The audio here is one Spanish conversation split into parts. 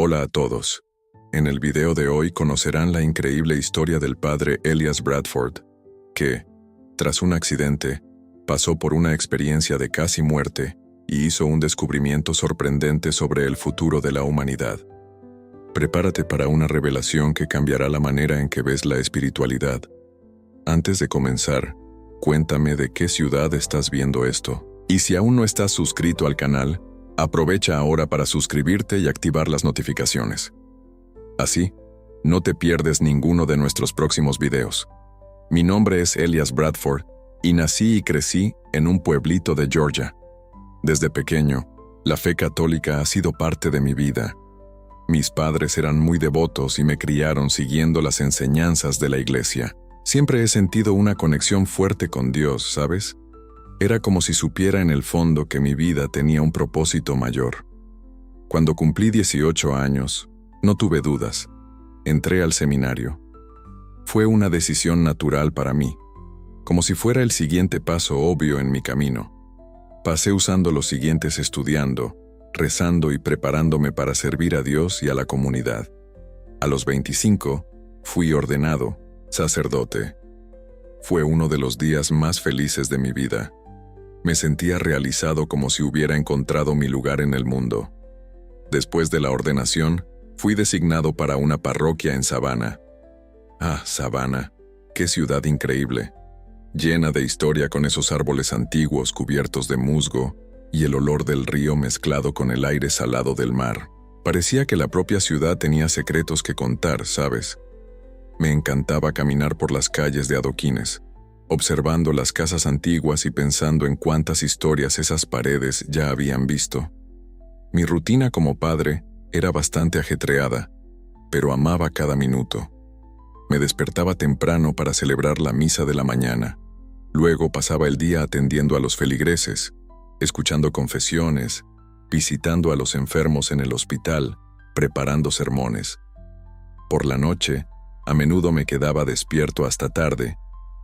Hola a todos. En el video de hoy conocerán la increíble historia del padre Elias Bradford, que, tras un accidente, pasó por una experiencia de casi muerte y hizo un descubrimiento sorprendente sobre el futuro de la humanidad. Prepárate para una revelación que cambiará la manera en que ves la espiritualidad. Antes de comenzar, cuéntame de qué ciudad estás viendo esto. Y si aún no estás suscrito al canal, aprovecha ahora para suscribirte y activar las notificaciones. Así, no te pierdes ninguno de nuestros próximos videos. Mi nombre es Elias Bradford y nací y crecí en un pueblito de Georgia. Desde pequeño, la fe católica ha sido parte de mi vida. Mis padres eran muy devotos y me criaron siguiendo las enseñanzas de la iglesia. Siempre he sentido una conexión fuerte con Dios, ¿sabes? Era como si supiera en el fondo que mi vida tenía un propósito mayor. Cuando cumplí 18 años, no tuve dudas. Entré al seminario. Fue una decisión natural para mí, como si fuera el siguiente paso obvio en mi camino. Pasé usando los siguientes estudiando, rezando y preparándome para servir a Dios y a la comunidad. A los 25, fui ordenado sacerdote. Fue uno de los días más felices de mi vida. Me sentía realizado como si hubiera encontrado mi lugar en el mundo. Después de la ordenación, fui designado para una parroquia en Savannah. Ah, Savannah, qué ciudad increíble, llena de historia con esos árboles antiguos cubiertos de musgo y el olor del río mezclado con el aire salado del mar. Parecía que la propia ciudad tenía secretos que contar, ¿sabes? Me encantaba caminar por las calles de adoquines, observando las casas antiguas y pensando en cuántas historias esas paredes ya habían visto. Mi rutina como padre era bastante ajetreada, pero amaba cada minuto. Me despertaba temprano para celebrar la misa de la mañana. Luego pasaba el día atendiendo a los feligreses, escuchando confesiones, visitando a los enfermos en el hospital, preparando sermones. Por la noche, a menudo me quedaba despierto hasta tarde,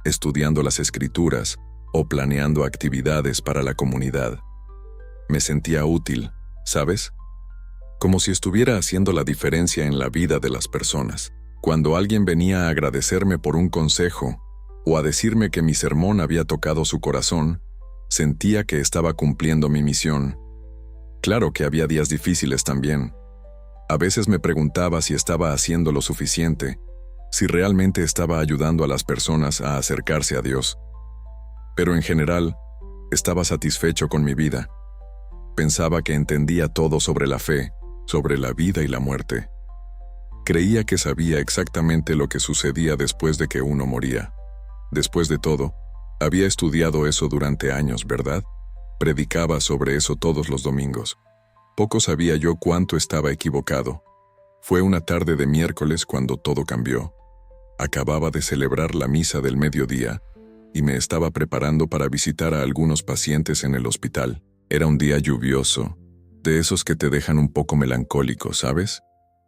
estudiando las escrituras o planeando actividades para la comunidad. Me sentía útil, ¿sabes? Como si estuviera haciendo la diferencia en la vida de las personas. Cuando alguien venía a agradecerme por un consejo o a decirme que mi sermón había tocado su corazón, sentía que estaba cumpliendo mi misión. Claro que había días difíciles también. A veces me preguntaba si estaba haciendo lo suficiente, si realmente estaba ayudando a las personas a acercarse a Dios. Pero en general, estaba satisfecho con mi vida. Pensaba que entendía todo sobre la fe, sobre la vida y la muerte. Creía que sabía exactamente lo que sucedía después de que uno moría. Después de todo, había estudiado eso durante años, ¿verdad? Predicaba sobre eso todos los domingos. Poco sabía yo cuánto estaba equivocado. Fue una tarde de miércoles cuando todo cambió. Acababa de celebrar la misa del mediodía y me estaba preparando para visitar a algunos pacientes en el hospital. Era un día lluvioso, de esos que te dejan un poco melancólico, ¿sabes?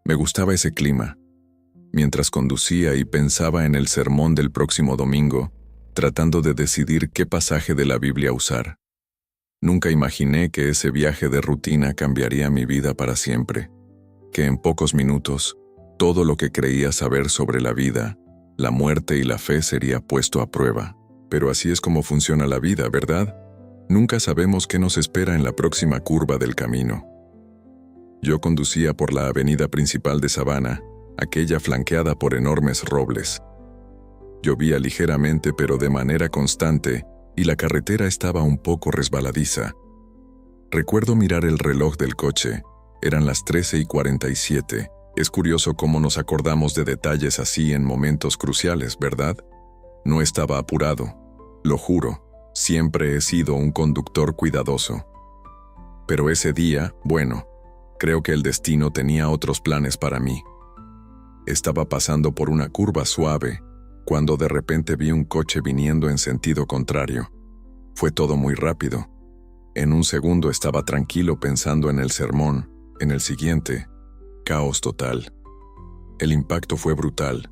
Me gustaba ese clima. Mientras conducía y pensaba en el sermón del próximo domingo, tratando de decidir qué pasaje de la Biblia usar. Nunca imaginé que ese viaje de rutina cambiaría mi vida para siempre, que en pocos minutos, todo lo que creía saber sobre la vida, la muerte y la fe sería puesto a prueba. Pero así es como funciona la vida, ¿verdad? Nunca sabemos qué nos espera en la próxima curva del camino. Yo conducía por la avenida principal de Savannah, aquella flanqueada por enormes robles. Llovía ligeramente pero de manera constante, y la carretera estaba un poco resbaladiza. Recuerdo mirar el reloj del coche. Eran las 13:47. Es curioso cómo nos acordamos de detalles así en momentos cruciales, ¿verdad? No estaba apurado, lo juro. Siempre he sido un conductor cuidadoso. Pero ese día, bueno, creo que el destino tenía otros planes para mí. Estaba pasando por una curva suave, cuando de repente vi un coche viniendo en sentido contrario. Fue todo muy rápido. En un segundo estaba tranquilo pensando en el sermón, en el siguiente, caos total. El impacto fue brutal.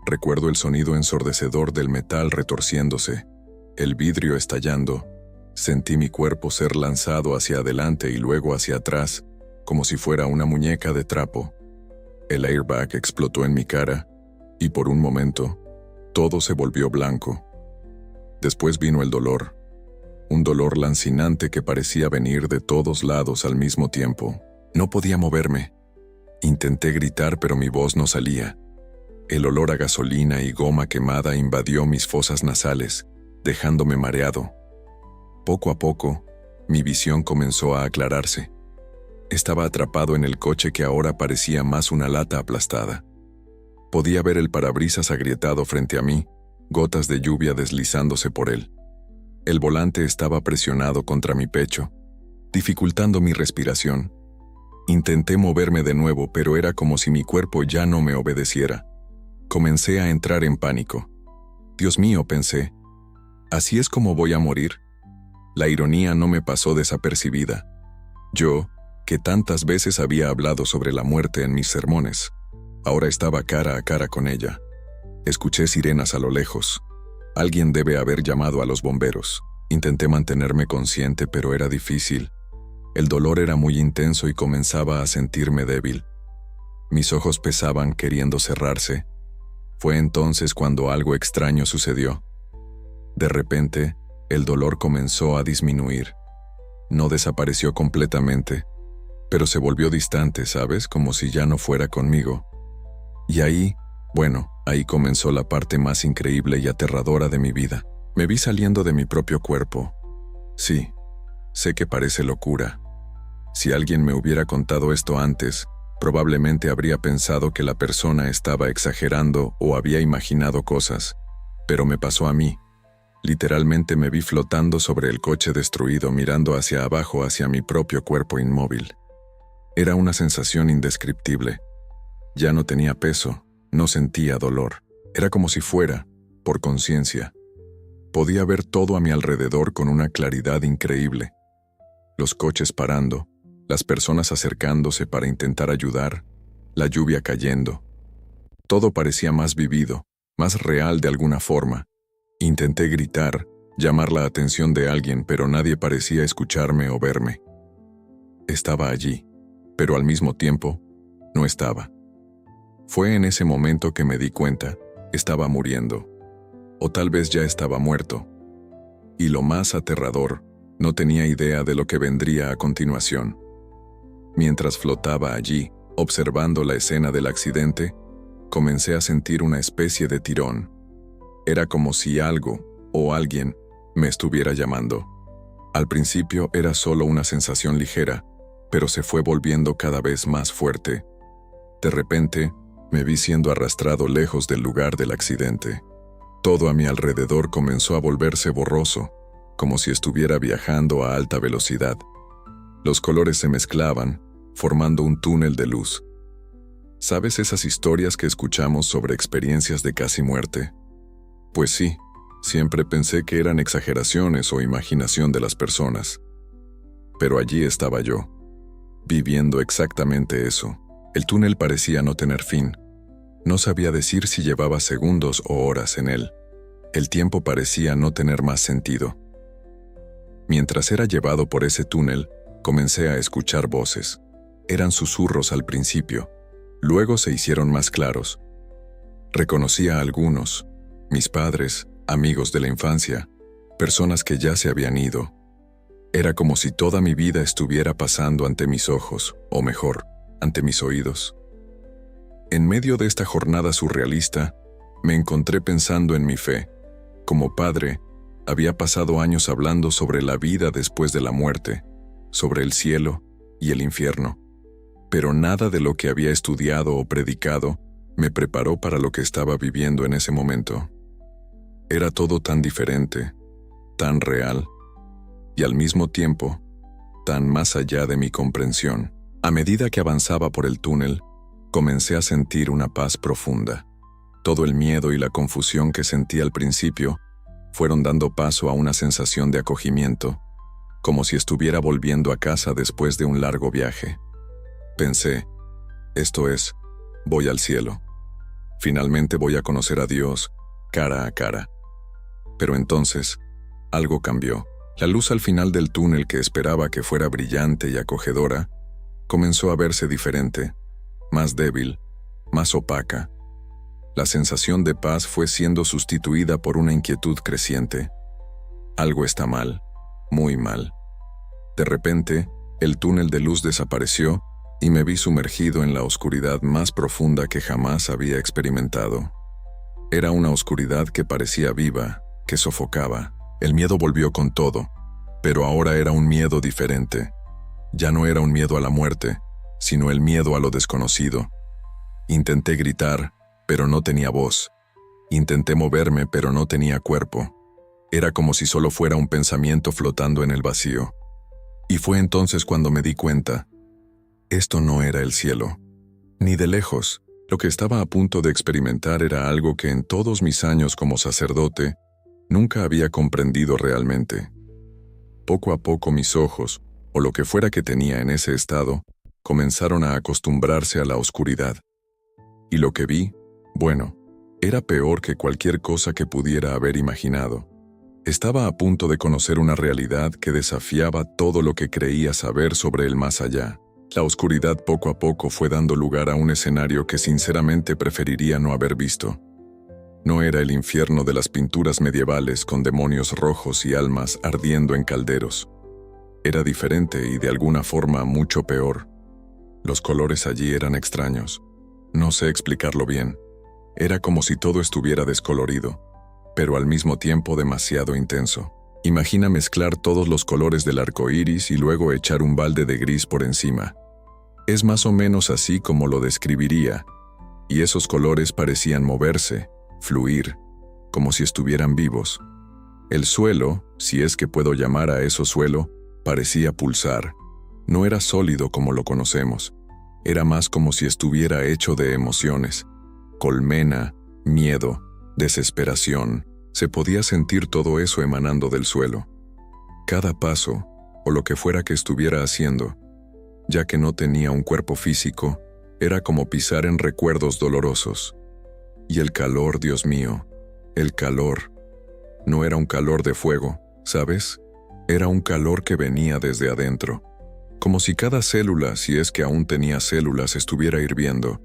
Recuerdo el sonido ensordecedor del metal retorciéndose, el vidrio estallando. Sentí mi cuerpo ser lanzado hacia adelante y luego hacia atrás, como si fuera una muñeca de trapo. El airbag explotó en mi cara y por un momento, todo se volvió blanco. Después vino el dolor, un dolor lancinante que parecía venir de todos lados al mismo tiempo. No podía moverme. Intenté gritar, pero mi voz no salía. El olor a gasolina y goma quemada invadió mis fosas nasales, dejándome mareado. Poco a poco, mi visión comenzó a aclararse. Estaba atrapado en el coche que ahora parecía más una lata aplastada. Podía ver el parabrisas agrietado frente a mí, gotas de lluvia deslizándose por él. El volante estaba presionado contra mi pecho, dificultando mi respiración. Intenté moverme de nuevo, pero era como si mi cuerpo ya no me obedeciera. Comencé a entrar en pánico. Dios mío, pensé, ¿así es como voy a morir? La ironía no me pasó desapercibida. Yo, que tantas veces había hablado sobre la muerte en mis sermones, ahora estaba cara a cara con ella. Escuché sirenas a lo lejos. Alguien debe haber llamado a los bomberos. Intenté mantenerme consciente, pero era difícil. El dolor era muy intenso y comenzaba a sentirme débil. Mis ojos pesaban queriendo cerrarse. Fue entonces cuando algo extraño sucedió. De repente, el dolor comenzó a disminuir. No desapareció completamente, pero se volvió distante, ¿sabes? Como si ya no fuera conmigo. Y ahí comenzó la parte más increíble y aterradora de mi vida. Me vi saliendo de mi propio cuerpo. Sí, sé que parece locura. Si alguien me hubiera contado esto antes, probablemente habría pensado que la persona estaba exagerando o había imaginado cosas, pero me pasó a mí. Literalmente me vi flotando sobre el coche destruido, mirando hacia abajo hacia mi propio cuerpo inmóvil. Era una sensación indescriptible. Ya no tenía peso, no sentía dolor. Era como si fuera, por conciencia. Podía ver todo a mi alrededor con una claridad increíble. Los coches parando, las personas acercándose para intentar ayudar, la lluvia cayendo. Todo parecía más vivido, más real de alguna forma. Intenté gritar, llamar la atención de alguien, pero nadie parecía escucharme o verme. Estaba allí, pero al mismo tiempo, no estaba. Fue en ese momento que me di cuenta, estaba muriendo. O tal vez ya estaba muerto. Y lo más aterrador, no tenía idea de lo que vendría a continuación. Mientras flotaba allí, observando la escena del accidente, comencé a sentir una especie de tirón. Era como si algo, o alguien, me estuviera llamando. Al principio era solo una sensación ligera, pero se fue volviendo cada vez más fuerte. De repente, me vi siendo arrastrado lejos del lugar del accidente. Todo a mi alrededor comenzó a volverse borroso, como si estuviera viajando a alta velocidad. Los colores se mezclaban, formando un túnel de luz. ¿Sabes esas historias que escuchamos sobre experiencias de casi muerte? Pues sí, siempre pensé que eran exageraciones o imaginación de las personas. Pero allí estaba yo, viviendo exactamente eso. El túnel parecía no tener fin. No sabía decir si llevaba segundos o horas en él. El tiempo parecía no tener más sentido. Mientras era llevado por ese túnel, comencé a escuchar voces. Eran susurros al principio, luego se hicieron más claros. Reconocí a algunos, mis padres, amigos de la infancia, personas que ya se habían ido. Era como si toda mi vida estuviera pasando ante mis ojos, o mejor, ante mis oídos. En medio de esta jornada surrealista, me encontré pensando en mi fe. Como padre, había pasado años hablando sobre la vida después de la muerte, sobre el cielo y el infierno. Pero nada de lo que había estudiado o predicado me preparó para lo que estaba viviendo en ese momento. Era todo tan diferente, tan real, y al mismo tiempo, tan más allá de mi comprensión. A medida que avanzaba por el túnel, comencé a sentir una paz profunda. Todo el miedo y la confusión que sentí al principio fueron dando paso a una sensación de acogimiento, como si estuviera volviendo a casa después de un largo viaje. Pensé, esto es, voy al cielo. Finalmente voy a conocer a Dios, cara a cara. Pero entonces, algo cambió. La luz al final del túnel que esperaba que fuera brillante y acogedora, comenzó a verse diferente, más débil, más opaca. La sensación de paz fue siendo sustituida por una inquietud creciente. Algo está mal, muy mal. De repente, el túnel de luz desapareció y me vi sumergido en la oscuridad más profunda que jamás había experimentado. Era una oscuridad que parecía viva, que sofocaba. El miedo volvió con todo, pero ahora era un miedo diferente. Ya no era un miedo a la muerte, sino el miedo a lo desconocido. Intenté gritar, pero no tenía voz. Intenté moverme, pero no tenía cuerpo. Era como si solo fuera un pensamiento flotando en el vacío. Y fue entonces cuando me di cuenta. Esto no era el cielo. Ni de lejos. Lo que estaba a punto de experimentar era algo que en todos mis años como sacerdote nunca había comprendido realmente. Poco a poco mis ojos, o lo que fuera que tenía en ese estado, comenzaron a acostumbrarse a la oscuridad. Y lo que vi, bueno, era peor que cualquier cosa que pudiera haber imaginado. Estaba a punto de conocer una realidad que desafiaba todo lo que creía saber sobre el más allá. La oscuridad poco a poco fue dando lugar a un escenario que sinceramente preferiría no haber visto. No era el infierno de las pinturas medievales con demonios rojos y almas ardiendo en calderos. Era diferente y de alguna forma mucho peor. Los colores allí eran extraños. No sé explicarlo bien. Era como si todo estuviera descolorido, pero al mismo tiempo demasiado intenso. Imagina mezclar todos los colores del arco iris y luego echar un balde de gris por encima. Es más o menos así como lo describiría, y esos colores parecían moverse, fluir, como si estuvieran vivos. El suelo, si es que puedo llamar a eso suelo, parecía pulsar. No era sólido como lo conocemos. Era más como si estuviera hecho de emociones. Colmena, miedo, desesperación. Se podía sentir todo eso emanando del suelo. Cada paso, o lo que fuera que estuviera haciendo, ya que no tenía un cuerpo físico, era como pisar en recuerdos dolorosos. Y el calor, Dios mío, el calor. No era un calor de fuego, ¿sabes? Era un calor que venía desde adentro. Como si cada célula, si es que aún tenía células, estuviera hirviendo.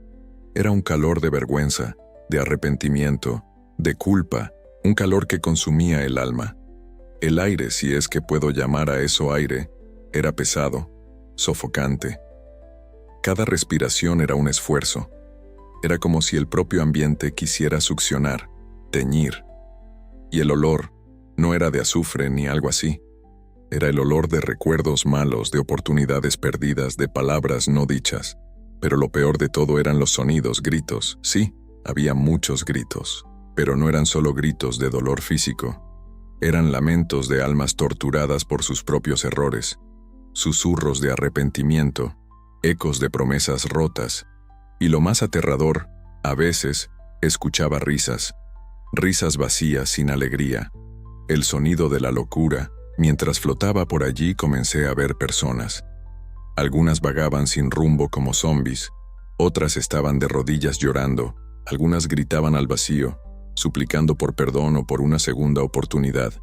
Era un calor de vergüenza, de arrepentimiento, de culpa, un calor que consumía el alma. El aire, si es que puedo llamar a eso aire, era pesado, sofocante. Cada respiración era un esfuerzo. Era como si el propio ambiente quisiera succionar, teñir. Y el olor no era de azufre ni algo así. Era el olor de recuerdos malos, de oportunidades perdidas, de palabras no dichas. Pero lo peor de todo eran los sonidos, gritos. Sí, había muchos gritos, pero no eran solo gritos de dolor físico. Eran lamentos de almas torturadas por sus propios errores, susurros de arrepentimiento, ecos de promesas rotas, y lo más aterrador, a veces, escuchaba risas, risas vacías sin alegría, el sonido de la locura. Mientras flotaba por allí comencé a ver personas. Algunas vagaban sin rumbo como zombies, otras estaban de rodillas llorando, algunas gritaban al vacío, suplicando por perdón o por una segunda oportunidad.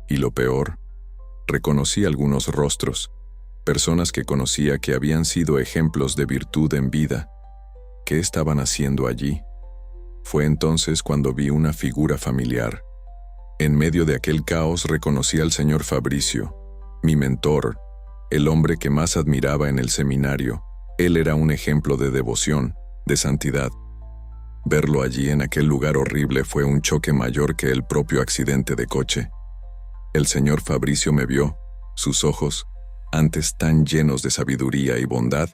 Y lo peor, reconocí algunos rostros, personas que conocía que habían sido ejemplos de virtud en vida. ¿Qué estaban haciendo allí? Fue entonces cuando vi una figura familiar. En medio de aquel caos reconocí al señor Fabricio, mi mentor, el hombre que más admiraba en el seminario. Él era un ejemplo de devoción, de santidad. Verlo allí en aquel lugar horrible fue un choque mayor que el propio accidente de coche. El señor Fabricio me vio, sus ojos, antes tan llenos de sabiduría y bondad,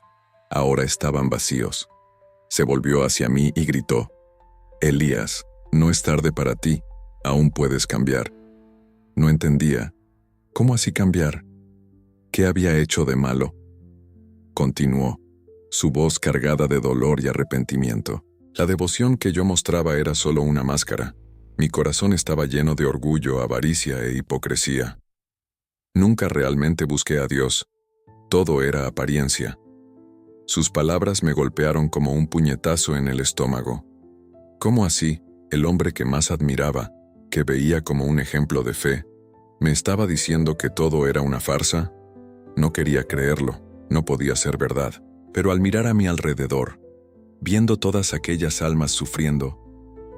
ahora estaban vacíos. Se volvió hacia mí y gritó: «Elías, no es tarde para ti, aún puedes cambiar». No entendía. ¿Cómo así cambiar? ¿Qué había hecho de malo? Continuó, su voz cargada de dolor y arrepentimiento. La devoción que yo mostraba era solo una máscara. Mi corazón estaba lleno de orgullo, avaricia e hipocresía. Nunca realmente busqué a Dios. Todo era apariencia. Sus palabras me golpearon como un puñetazo en el estómago. ¿Cómo así, el hombre que más admiraba, que veía como un ejemplo de fe, me estaba diciendo que todo era una farsa? No quería creerlo. No podía ser verdad, pero al mirar a mi alrededor, viendo todas aquellas almas sufriendo,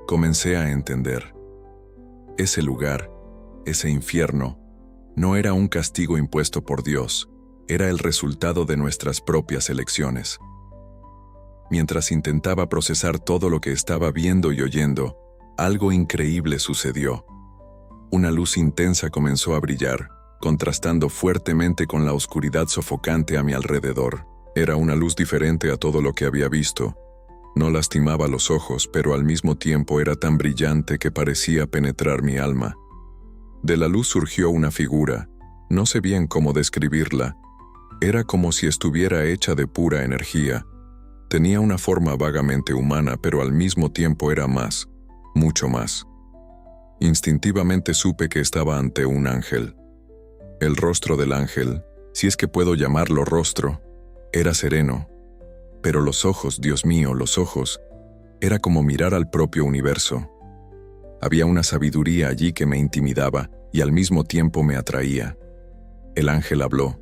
comencé a entender. Ese lugar, ese infierno, no era un castigo impuesto por Dios, era el resultado de nuestras propias elecciones. Mientras intentaba procesar todo lo que estaba viendo y oyendo, algo increíble sucedió. Una luz intensa comenzó a brillar, contrastando fuertemente con la oscuridad sofocante a mi alrededor. Era una luz diferente a todo lo que había visto. No lastimaba los ojos, pero al mismo tiempo era tan brillante que parecía penetrar mi alma. De la luz surgió una figura, no sé bien cómo describirla. Era como si estuviera hecha de pura energía. Tenía una forma vagamente humana, pero al mismo tiempo era más, mucho más. Instintivamente supe que estaba ante un ángel. El rostro del ángel, si es que puedo llamarlo rostro, era sereno. Pero los ojos, Dios mío, los ojos, era como mirar al propio universo. Había una sabiduría allí que me intimidaba y al mismo tiempo me atraía. El ángel habló.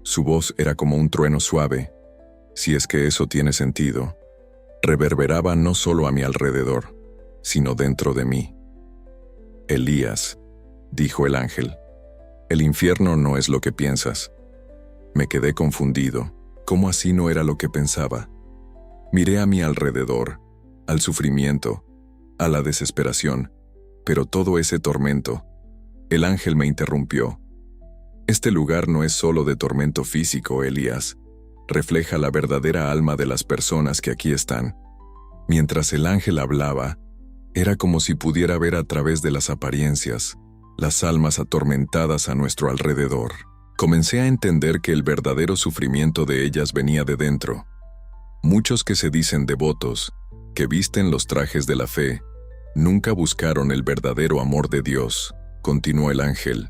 Su voz era como un trueno suave, si es que eso tiene sentido. Reverberaba no solo a mi alrededor, sino dentro de mí. Elías, dijo el ángel, el infierno no es lo que piensas. Me quedé confundido. ¿Cómo así no era lo que pensaba? Miré a mi alrededor, al sufrimiento, a la desesperación, pero todo ese tormento. El ángel me interrumpió. Este lugar no es solo de tormento físico, Elías. Refleja la verdadera alma de las personas que aquí están. Mientras el ángel hablaba, era como si pudiera ver a través de las apariencias, las almas atormentadas a nuestro alrededor. Comencé a entender que el verdadero sufrimiento de ellas venía de dentro. Muchos que se dicen devotos, que visten los trajes de la fe, nunca buscaron el verdadero amor de Dios, continuó el ángel.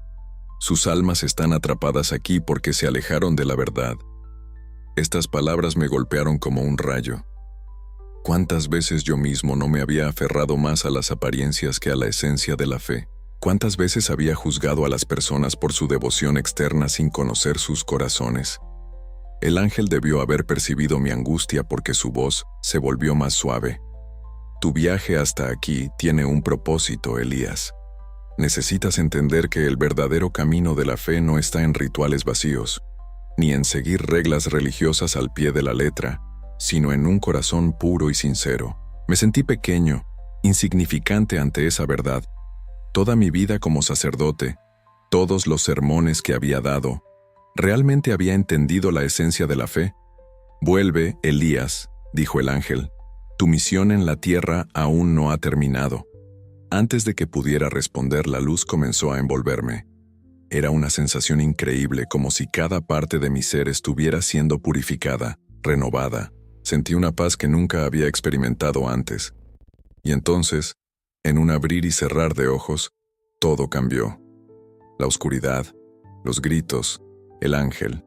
Sus almas están atrapadas aquí porque se alejaron de la verdad. Estas palabras me golpearon como un rayo. ¿Cuántas veces yo mismo no me había aferrado más a las apariencias que a la esencia de la fe? ¿Cuántas veces había juzgado a las personas por su devoción externa sin conocer sus corazones? El ángel debió haber percibido mi angustia porque su voz se volvió más suave. Tu viaje hasta aquí tiene un propósito, Elías. Necesitas entender que el verdadero camino de la fe no está en rituales vacíos, ni en seguir reglas religiosas al pie de la letra, sino en un corazón puro y sincero. Me sentí pequeño, insignificante ante esa verdad. Toda mi vida como sacerdote, todos los sermones que había dado, ¿realmente había entendido la esencia de la fe? Vuelve, Elías, dijo el ángel. Tu misión en la tierra aún no ha terminado. Antes de que pudiera responder, la luz comenzó a envolverme. Era una sensación increíble, como si cada parte de mi ser estuviera siendo purificada, renovada. Sentí una paz que nunca había experimentado antes. Y entonces, en un abrir y cerrar de ojos, todo cambió. La oscuridad, los gritos, el ángel,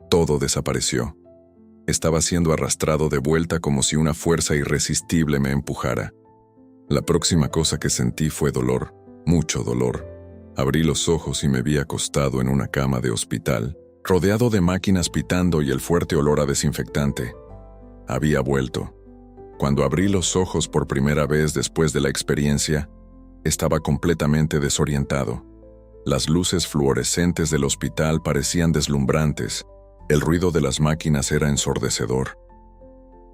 todo desapareció. Estaba siendo arrastrado de vuelta como si una fuerza irresistible me empujara. La próxima cosa que sentí fue dolor, mucho dolor. Abrí los ojos y me vi acostado en una cama de hospital, rodeado de máquinas pitando y el fuerte olor a desinfectante. Había vuelto. Cuando abrí los ojos por primera vez después de la experiencia, estaba completamente desorientado. Las luces fluorescentes del hospital parecían deslumbrantes. El ruido de las máquinas era ensordecedor.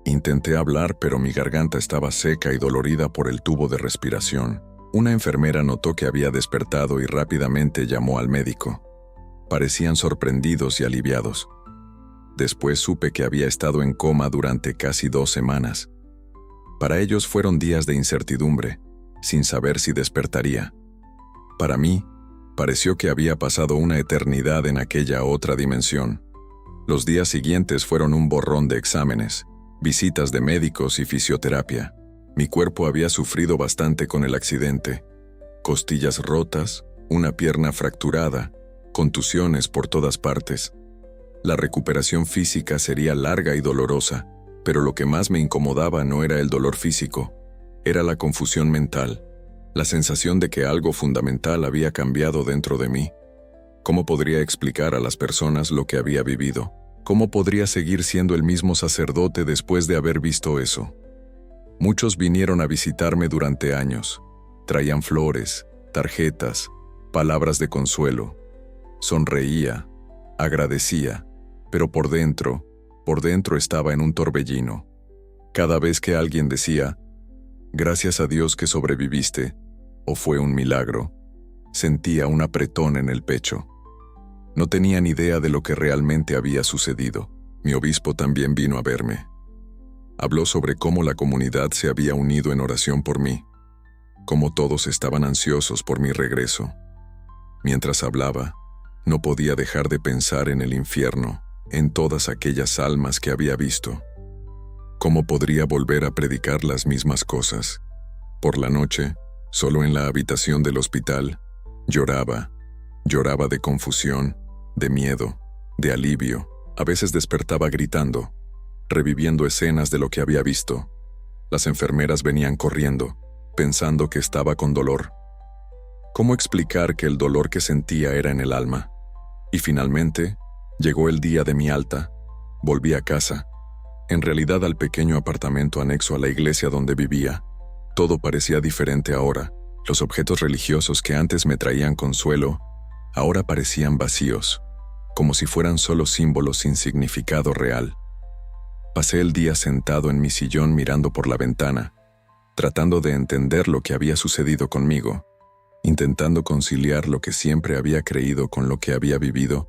Intenté hablar, pero mi garganta estaba seca y dolorida por el tubo de respiración. Una enfermera notó que había despertado y rápidamente llamó al médico. Parecían sorprendidos y aliviados. Después supe que había estado en coma durante casi 2 semanas. Para ellos fueron días de incertidumbre, sin saber si despertaría. Para mí, pareció que había pasado una eternidad en aquella otra dimensión. Los días siguientes fueron un borrón de exámenes, visitas de médicos y fisioterapia. Mi cuerpo había sufrido bastante con el accidente. Costillas rotas, una pierna fracturada, contusiones por todas partes. La recuperación física sería larga y dolorosa, pero lo que más me incomodaba no era el dolor físico, era la confusión mental, la sensación de que algo fundamental había cambiado dentro de mí. ¿Cómo podría explicar a las personas lo que había vivido? ¿Cómo podría seguir siendo el mismo sacerdote después de haber visto eso? Muchos vinieron a visitarme durante años. Traían flores, tarjetas, palabras de consuelo. Sonreía, agradecía, pero por dentro estaba en un torbellino. Cada vez que alguien decía, «Gracias a Dios que sobreviviste», o «Fue un milagro», sentía un apretón en el pecho. No tenía ni idea de lo que realmente había sucedido. Mi obispo también vino a verme. Habló sobre cómo la comunidad se había unido en oración por mí, cómo todos estaban ansiosos por mi regreso. Mientras hablaba, no podía dejar de pensar en el infierno, en todas aquellas almas que había visto. ¿Cómo podría volver a predicar las mismas cosas? Por la noche, solo en la habitación del hospital, lloraba de confusión, de miedo, de alivio. A veces despertaba gritando, reviviendo escenas de lo que había visto. Las enfermeras venían corriendo, pensando que estaba con dolor. ¿Cómo explicar que el dolor que sentía era en el alma? Y finalmente, llegó el día de mi alta. Volví a casa, en realidad al pequeño apartamento anexo a la iglesia donde vivía. Todo parecía diferente ahora. Los objetos religiosos que antes me traían consuelo, ahora parecían vacíos, como si fueran solo símbolos sin significado real. Pasé el día sentado en mi sillón mirando por la ventana, tratando de entender lo que había sucedido conmigo, intentando conciliar lo que siempre había creído con lo que había vivido.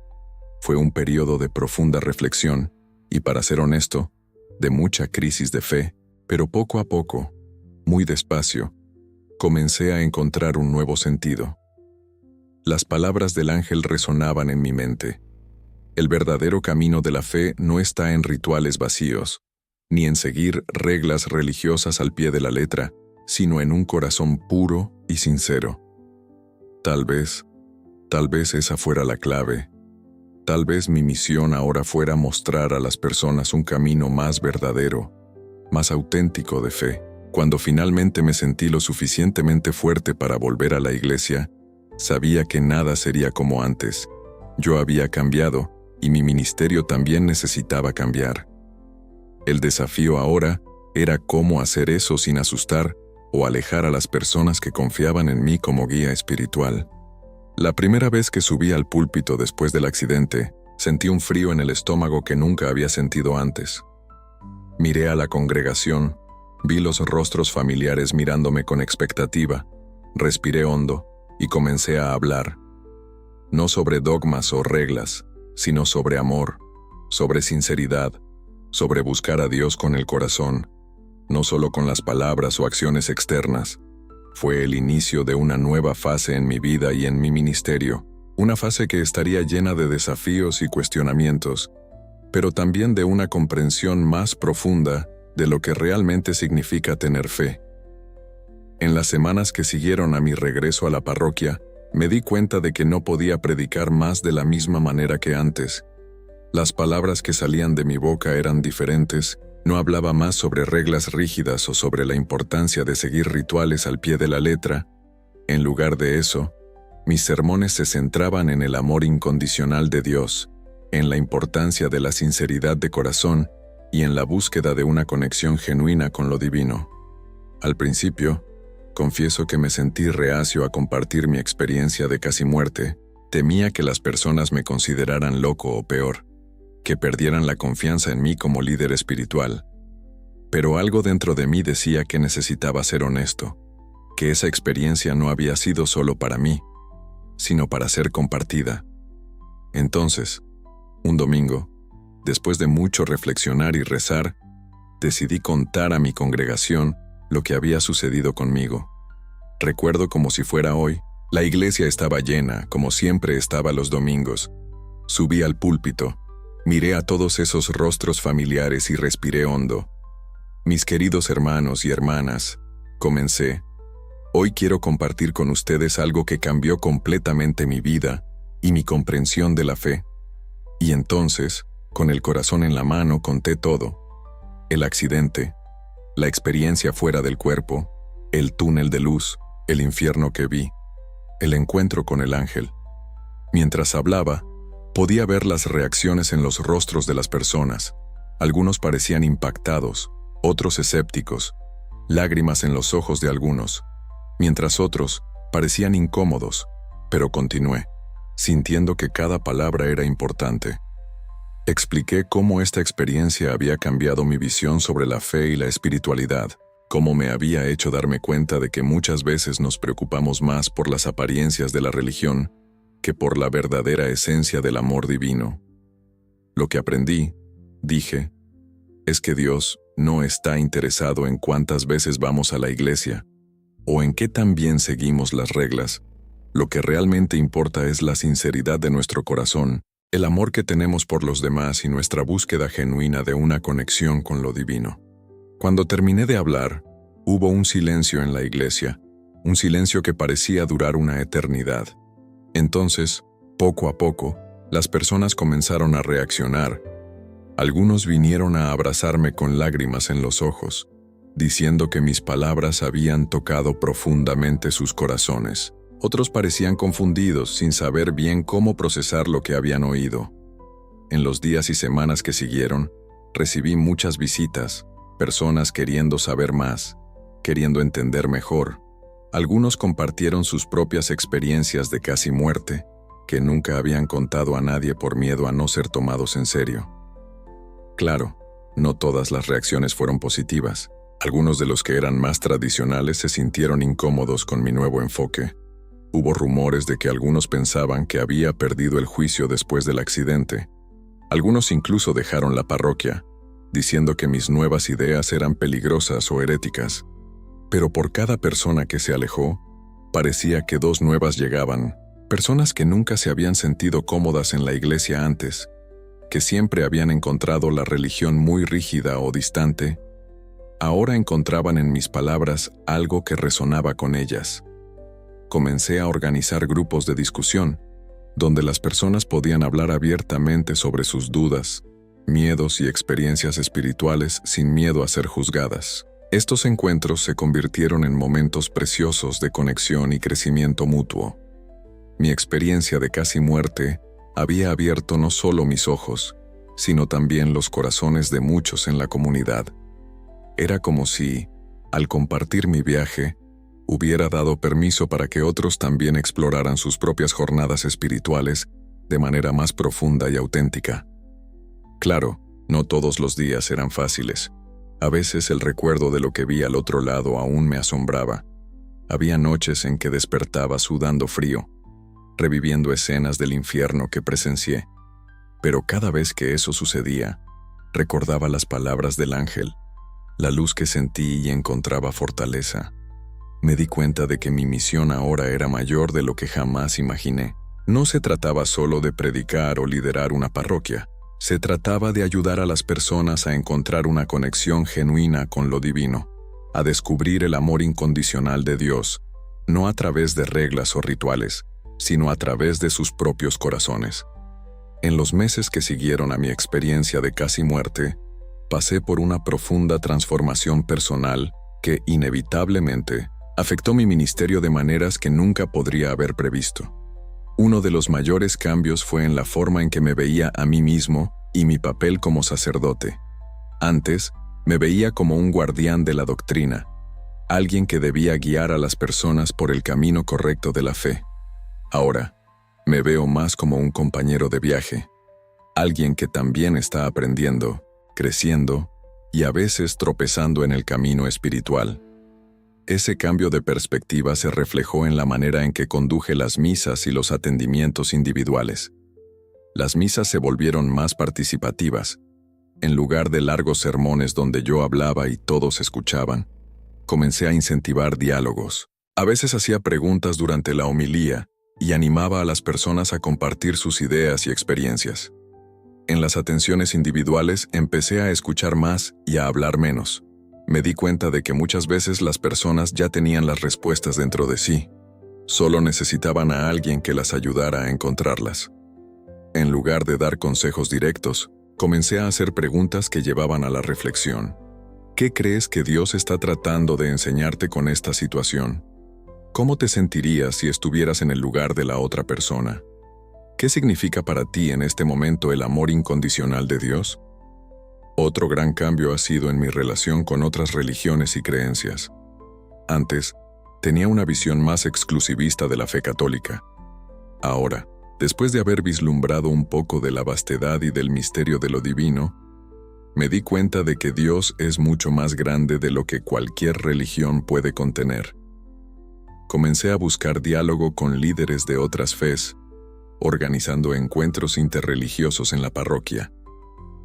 Fue un periodo de profunda reflexión y, para ser honesto, de mucha crisis de fe, pero poco a poco, muy despacio, comencé a encontrar un nuevo sentido. Las palabras del ángel resonaban en mi mente. El verdadero camino de la fe no está en rituales vacíos, ni en seguir reglas religiosas al pie de la letra, sino en un corazón puro y sincero. Tal vez esa fuera la clave. Tal vez mi misión ahora fuera mostrar a las personas un camino más verdadero, más auténtico de fe. Cuando finalmente me sentí lo suficientemente fuerte para volver a la iglesia, sabía que nada sería como antes. Yo había cambiado y mi ministerio también necesitaba cambiar. El desafío ahora era cómo hacer eso sin asustar o alejar a las personas que confiaban en mí como guía espiritual. La primera vez que subí al púlpito después del accidente, sentí un frío en el estómago que nunca había sentido antes. Miré a la congregación, vi los rostros familiares mirándome con expectativa, respiré hondo y comencé a hablar. No sobre dogmas o reglas, sino sobre amor, sobre sinceridad, sobre buscar a Dios con el corazón, no solo con las palabras o acciones externas. Fue el inicio de una nueva fase en mi vida y en mi ministerio, una fase que estaría llena de desafíos y cuestionamientos, pero también de una comprensión más profunda de lo que realmente significa tener fe. En las semanas que siguieron a mi regreso a la parroquia, me di cuenta de que no podía predicar más de la misma manera que antes. Las palabras que salían de mi boca eran diferentes. No hablaba más sobre reglas rígidas o sobre la importancia de seguir rituales al pie de la letra. En lugar de eso, mis sermones se centraban en el amor incondicional de Dios, en la importancia de la sinceridad de corazón y en la búsqueda de una conexión genuina con lo divino. Al principio, confieso que me sentí reacio a compartir mi experiencia de casi muerte. Temía que las personas me consideraran loco o peor, que perdieran la confianza en mí como líder espiritual. Pero algo dentro de mí decía que necesitaba ser honesto, que esa experiencia no había sido solo para mí, sino para ser compartida. Entonces, un domingo, después de mucho reflexionar y rezar, decidí contar a mi congregación lo que había sucedido conmigo. Recuerdo como si fuera hoy, la iglesia estaba llena, como siempre estaba los domingos. Subí al púlpito, miré a todos esos rostros familiares y respiré hondo. Mis queridos hermanos y hermanas, comencé. Hoy quiero compartir con ustedes algo que cambió completamente mi vida y mi comprensión de la fe. Y entonces, con el corazón en la mano, conté todo. El accidente, la experiencia fuera del cuerpo, el túnel de luz, el infierno que vi, el encuentro con el ángel. Mientras hablaba, Podía ver las reacciones en los rostros de las personas. Algunos parecían impactados, otros escépticos, lágrimas en los ojos de algunos, mientras otros parecían incómodos, pero continué, sintiendo que cada palabra era importante. Expliqué cómo esta experiencia había cambiado mi visión sobre la fe y la espiritualidad, cómo me había hecho darme cuenta de que muchas veces nos preocupamos más por las apariencias de la religión que por la verdadera esencia del amor divino. Lo que aprendí, dije, es que Dios no está interesado en cuántas veces vamos a la iglesia o en qué tan bien seguimos las reglas. Lo que realmente importa es la sinceridad de nuestro corazón, el amor que tenemos por los demás y nuestra búsqueda genuina de una conexión con lo divino. Cuando terminé de hablar, hubo un silencio en la iglesia, un silencio que parecía durar una eternidad. Entonces, poco a poco, las personas comenzaron a reaccionar. Algunos vinieron a abrazarme con lágrimas en los ojos, diciendo que mis palabras habían tocado profundamente sus corazones. Otros parecían confundidos, sin saber bien cómo procesar lo que habían oído. En los días y semanas que siguieron, recibí muchas visitas, personas queriendo saber más, queriendo entender mejor. Algunos compartieron sus propias experiencias de casi muerte, que nunca habían contado a nadie por miedo a no ser tomados en serio. Claro, no todas las reacciones fueron positivas. Algunos de los que eran más tradicionales se sintieron incómodos con mi nuevo enfoque. Hubo rumores de que algunos pensaban que había perdido el juicio después del accidente. Algunos incluso dejaron la parroquia, diciendo que mis nuevas ideas eran peligrosas o heréticas. Pero por cada persona que se alejó, parecía que dos nuevas llegaban, personas que nunca se habían sentido cómodas en la iglesia antes, que siempre habían encontrado la religión muy rígida o distante. Ahora encontraban en mis palabras algo que resonaba con ellas. Comencé a organizar grupos de discusión, donde las personas podían hablar abiertamente sobre sus dudas, miedos y experiencias espirituales sin miedo a ser juzgadas. Estos encuentros se convirtieron en momentos preciosos de conexión y crecimiento mutuo. Mi experiencia de casi muerte había abierto no solo mis ojos, sino también los corazones de muchos en la comunidad. Era como si, al compartir mi viaje, hubiera dado permiso para que otros también exploraran sus propias jornadas espirituales de manera más profunda y auténtica. Claro, no todos los días eran fáciles. A veces el recuerdo de lo que vi al otro lado aún me asombraba. Había noches en que despertaba sudando frío, reviviendo escenas del infierno que presencié. Pero cada vez que eso sucedía, recordaba las palabras del ángel, la luz que sentí y encontraba fortaleza. Me di cuenta de que mi misión ahora era mayor de lo que jamás imaginé. No se trataba solo de predicar o liderar una parroquia. Se trataba de ayudar a las personas a encontrar una conexión genuina con lo divino, a descubrir el amor incondicional de Dios, no a través de reglas o rituales, sino a través de sus propios corazones. En los meses que siguieron a mi experiencia de casi muerte, pasé por una profunda transformación personal que, inevitablemente, afectó mi ministerio de maneras que nunca podría haber previsto. Uno de los mayores cambios fue en la forma en que me veía a mí mismo y mi papel como sacerdote. Antes, me veía como un guardián de la doctrina, alguien que debía guiar a las personas por el camino correcto de la fe. Ahora, me veo más como un compañero de viaje, alguien que también está aprendiendo, creciendo y a veces tropezando en el camino espiritual. Ese cambio de perspectiva se reflejó en la manera en que conduje las misas y los atendimientos individuales. Las misas se volvieron más participativas. En lugar de largos sermones donde yo hablaba y todos escuchaban, comencé a incentivar diálogos. A veces hacía preguntas durante la homilía y animaba a las personas a compartir sus ideas y experiencias. En las atenciones individuales empecé a escuchar más y a hablar menos. Me di cuenta de que muchas veces las personas ya tenían las respuestas dentro de sí. Solo necesitaban a alguien que las ayudara a encontrarlas. En lugar de dar consejos directos, comencé a hacer preguntas que llevaban a la reflexión. ¿Qué crees que Dios está tratando de enseñarte con esta situación? ¿Cómo te sentirías si estuvieras en el lugar de la otra persona? ¿Qué significa para ti en este momento el amor incondicional de Dios? Otro gran cambio ha sido en mi relación con otras religiones y creencias. Antes, tenía una visión más exclusivista de la fe católica. Ahora, después de haber vislumbrado un poco de la vastedad y del misterio de lo divino, me di cuenta de que Dios es mucho más grande de lo que cualquier religión puede contener. Comencé a buscar diálogo con líderes de otras fes, organizando encuentros interreligiosos en la parroquia.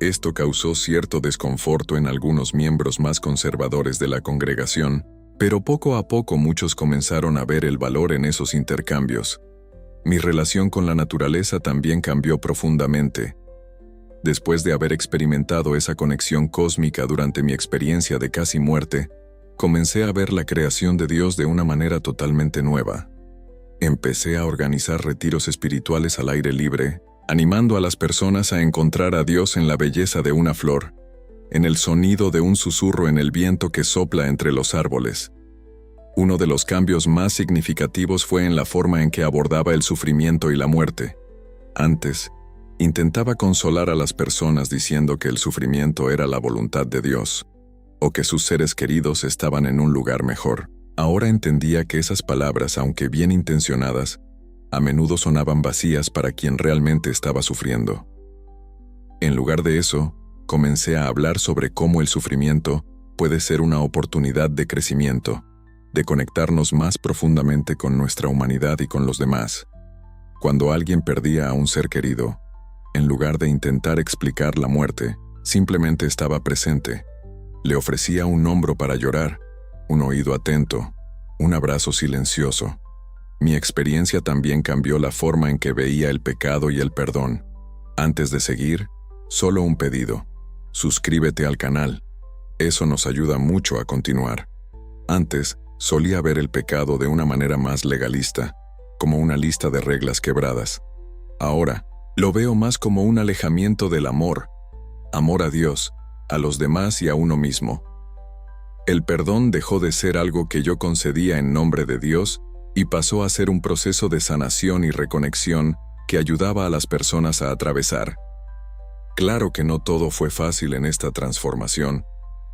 Esto causó cierto desconforto en algunos miembros más conservadores de la congregación, pero poco a poco muchos comenzaron a ver el valor en esos intercambios. Mi relación con la naturaleza también cambió profundamente. Después de haber experimentado esa conexión cósmica durante mi experiencia de casi muerte, comencé a ver la creación de Dios de una manera totalmente nueva. Empecé a organizar retiros espirituales al aire libre, animando a las personas a encontrar a Dios en la belleza de una flor, en el sonido de un susurro en el viento que sopla entre los árboles. Uno de los cambios más significativos fue en la forma en que abordaba el sufrimiento y la muerte. Antes, intentaba consolar a las personas diciendo que el sufrimiento era la voluntad de Dios, o que sus seres queridos estaban en un lugar mejor. Ahora entendía que esas palabras, aunque bien intencionadas, a menudo sonaban vacías para quien realmente estaba sufriendo. En lugar de eso, comencé a hablar sobre cómo el sufrimiento puede ser una oportunidad de crecimiento, de conectarnos más profundamente con nuestra humanidad y con los demás. Cuando alguien perdía a un ser querido, en lugar de intentar explicar la muerte, simplemente estaba presente. Le ofrecía un hombro para llorar, un oído atento, un abrazo silencioso. Mi experiencia también cambió la forma en que veía el pecado y el perdón. Antes de seguir, solo un pedido: suscríbete al canal. Eso nos ayuda mucho a continuar. Antes, solía ver el pecado de una manera más legalista, como una lista de reglas quebradas. Ahora, lo veo más como un alejamiento del amor. Amor a Dios, a los demás y a uno mismo. El perdón dejó de ser algo que yo concedía en nombre de Dios y pasó a ser un proceso de sanación y reconexión que ayudaba a las personas a atravesar. Claro que no todo fue fácil en esta transformación.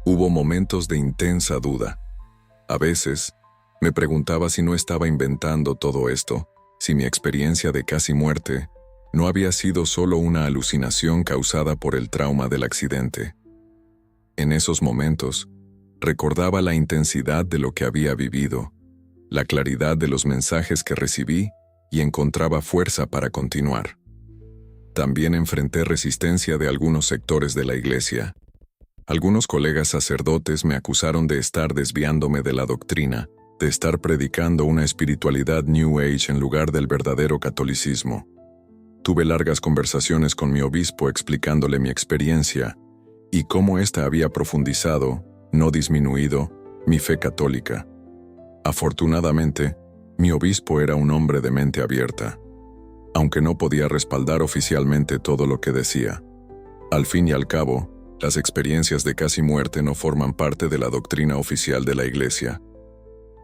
Hubo momentos de intensa duda. A veces, me preguntaba si no estaba inventando todo esto, si mi experiencia de casi muerte no había sido solo una alucinación causada por el trauma del accidente. En esos momentos, recordaba la intensidad de lo que había vivido, la claridad de los mensajes que recibí y encontraba fuerza para continuar. También enfrenté resistencia de algunos sectores de la iglesia. Algunos colegas sacerdotes me acusaron de estar desviándome de la doctrina, de estar predicando una espiritualidad New Age en lugar del verdadero catolicismo. Tuve largas conversaciones con mi obispo explicándole mi experiencia y cómo ésta había profundizado, no disminuido, mi fe católica. Afortunadamente, mi obispo era un hombre de mente abierta, aunque no podía respaldar oficialmente todo lo que decía. Al fin y al cabo, las experiencias de casi muerte no forman parte de la doctrina oficial de la Iglesia.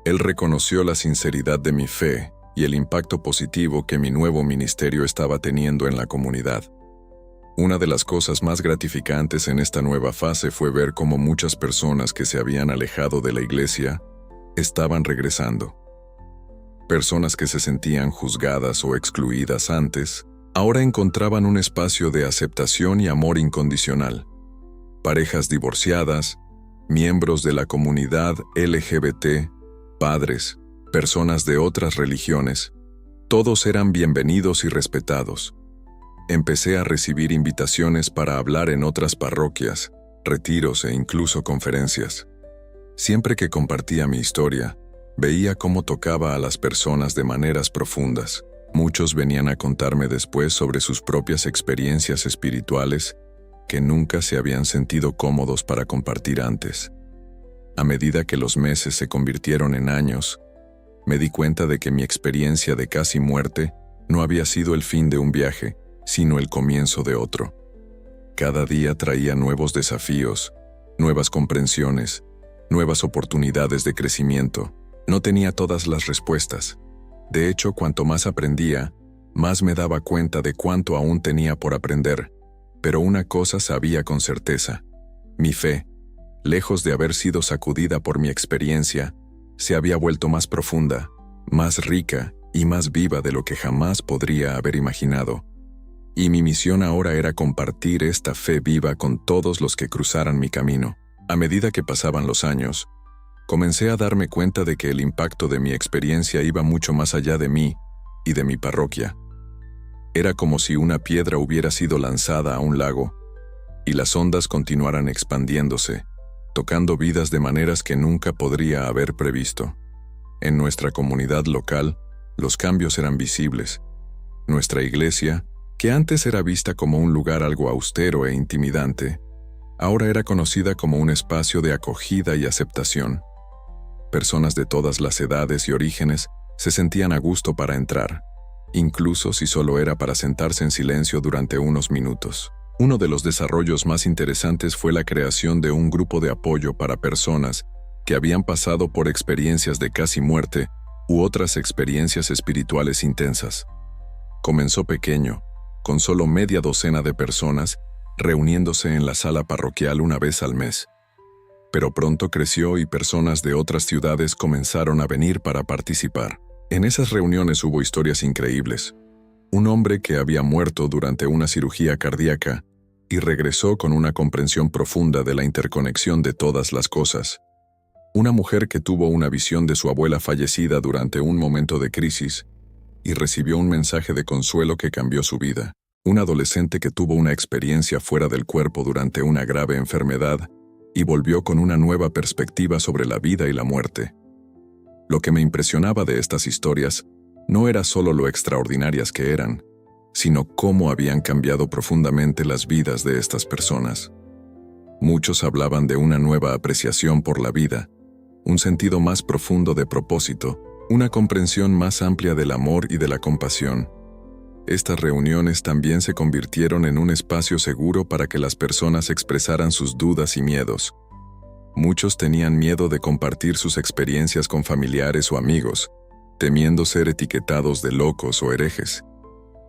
Él reconoció la sinceridad de mi fe y el impacto positivo que mi nuevo ministerio estaba teniendo en la comunidad. Una de las cosas más gratificantes en esta nueva fase fue ver cómo muchas personas que se habían alejado de la Iglesia estaban regresando. Personas que se sentían juzgadas o excluidas antes, ahora encontraban un espacio de aceptación y amor incondicional. Parejas divorciadas, miembros de la comunidad LGBT, padres, personas de otras religiones, todos eran bienvenidos y respetados. Empecé a recibir invitaciones para hablar en otras parroquias, retiros e incluso conferencias. Siempre que compartía mi historia, veía cómo tocaba a las personas de maneras profundas. Muchos venían a contarme después sobre sus propias experiencias espirituales que nunca se habían sentido cómodos para compartir antes. A medida que los meses se convirtieron en años, me di cuenta de que mi experiencia de casi muerte no había sido el fin de un viaje, sino el comienzo de otro. Cada día traía nuevos desafíos, nuevas comprensiones, nuevas oportunidades de crecimiento. No tenía todas las respuestas. De hecho, cuanto más aprendía, más me daba cuenta de cuánto aún tenía por aprender, pero una cosa sabía con certeza: mi fe, lejos de haber sido sacudida por mi experiencia, se había vuelto más profunda, más rica y más viva de lo que jamás podría haber imaginado. Y mi misión ahora era compartir esta fe viva con todos los que cruzaran mi camino. A medida que pasaban los años, comencé a darme cuenta de que el impacto de mi experiencia iba mucho más allá de mí y de mi parroquia. Era como si una piedra hubiera sido lanzada a un lago y las ondas continuaran expandiéndose, tocando vidas de maneras que nunca podría haber previsto. En nuestra comunidad local, los cambios eran visibles. Nuestra iglesia, que antes era vista como un lugar algo austero e intimidante, ahora era conocida como un espacio de acogida y aceptación. Personas de todas las edades y orígenes se sentían a gusto para entrar, incluso si solo era para sentarse en silencio durante unos minutos. Uno de los desarrollos más interesantes fue la creación de un grupo de apoyo para personas que habían pasado por experiencias de casi muerte u otras experiencias espirituales intensas. Comenzó pequeño, con solo media docena de personas reuniéndose en la sala parroquial una vez al mes. Pero pronto creció y personas de otras ciudades comenzaron a venir para participar. En esas reuniones hubo historias increíbles. Un hombre que había muerto durante una cirugía cardíaca y regresó con una comprensión profunda de la interconexión de todas las cosas. Una mujer que tuvo una visión de su abuela fallecida durante un momento de crisis y recibió un mensaje de consuelo que cambió su vida. Un adolescente que tuvo una experiencia fuera del cuerpo durante una grave enfermedad y volvió con una nueva perspectiva sobre la vida y la muerte. Lo que me impresionaba de estas historias no era solo lo extraordinarias que eran, sino cómo habían cambiado profundamente las vidas de estas personas. Muchos hablaban de una nueva apreciación por la vida, un sentido más profundo de propósito, una comprensión más amplia del amor y de la compasión. Estas reuniones también se convirtieron en un espacio seguro para que las personas expresaran sus dudas y miedos. Muchos tenían miedo de compartir sus experiencias con familiares o amigos, temiendo ser etiquetados de locos o herejes.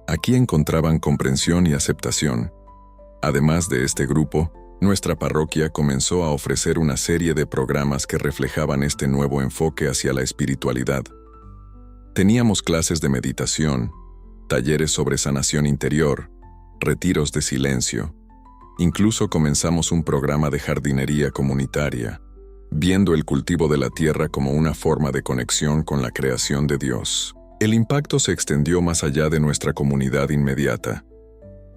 Aquí encontraban comprensión y aceptación. Además de este grupo, nuestra parroquia comenzó a ofrecer una serie de programas que reflejaban este nuevo enfoque hacia la espiritualidad. Teníamos clases de meditación, talleres sobre sanación interior, retiros de silencio. Incluso comenzamos un programa de jardinería comunitaria, viendo el cultivo de la tierra como una forma de conexión con la creación de Dios. El impacto se extendió más allá de nuestra comunidad inmediata.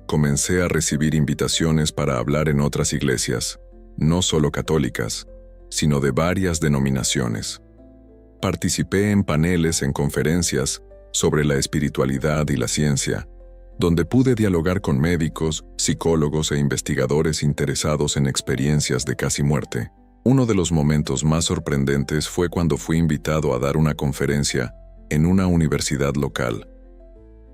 Comencé a recibir invitaciones para hablar en otras iglesias, no solo católicas, sino de varias denominaciones. Participé en paneles en conferencias sobre la espiritualidad y la ciencia, donde pude dialogar con médicos, psicólogos e investigadores interesados en experiencias de casi muerte. Uno de los momentos más sorprendentes fue cuando fui invitado a dar una conferencia en una universidad local.